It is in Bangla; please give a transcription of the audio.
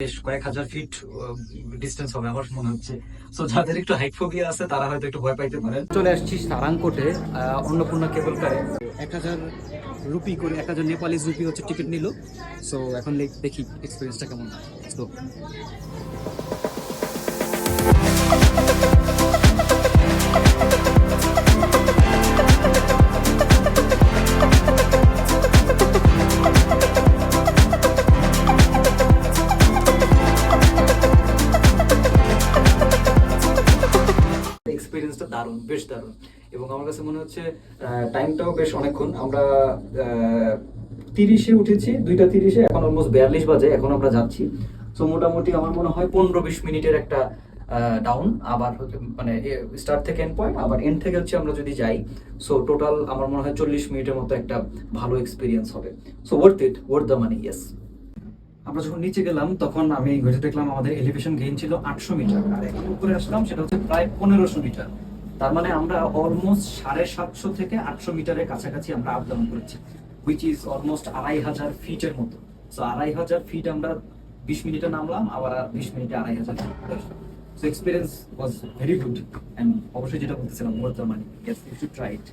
বেশ কয়েক হাজার ফিট ডিস্টেন্স হবে আমার মনে হচ্ছে। সো যাদের একটু হাইট ফোবিয়া আছে তারা হয়তো একটু ভয় পাইতে পারেন। চলে আসছি সারাংকোটে অন্নপূর্ণা কেবল কারে 1000 রুপি করে, 1000 নেপালি রুপি হচ্ছে টিকিট নিল। সো এখন দেখি এক্সপিরিয়েন্সটা কেমন। তো এক্সপিরিয়েন্সটা দারুণ, বেশ দারুণ। এবং আমার কাছে মনে হচ্ছে টাইমটাও বেশ অনেকক্ষণ। আমরা 30-এ উঠেছি, 2টা 30-এ, এখন অলমোস্ট 42 বাজে, এখন আমরা যাচ্ছি। সো মোটামুটি আমার মনে হয় 15-20 মিনিটের একটা ডাউন, আবার মানে স্টার্ট থেকে এন্ড পয়েন্ট, আবার এন্ড থেকে হচ্ছে আমরা যদি যাই। সো টোটাল আমার মনে হয় 40 মিনিটের মতো একটা ভালো এক্সপিরিয়েন্স হবে। So worth the money, yes. আমরা যখন নিচে গেলাম তখন আমি ঘুরে দেখলাম আমাদের এলিভেশন গেইন ছিল 800 মিটার, আর এখন উপরে আসলাম সেটা হচ্ছে প্রায় 1500 মিটার। তার মানে আমরা অলমোস্ট 750 থেকে 800 মিটারের কাছাকাছি আমরা আপ ডাউন করেছি, হুইচ ইজ অলমোস্ট 2500 ফিটের মতো। সো 2500 ফিট আমরা 20 মিনিটে নামলাম, আবার 20 মিনিটে 2500 feet. So experience was very good, and অবশ্যই যেটা বলতেছিলাম worth the money. Yes, you should try it.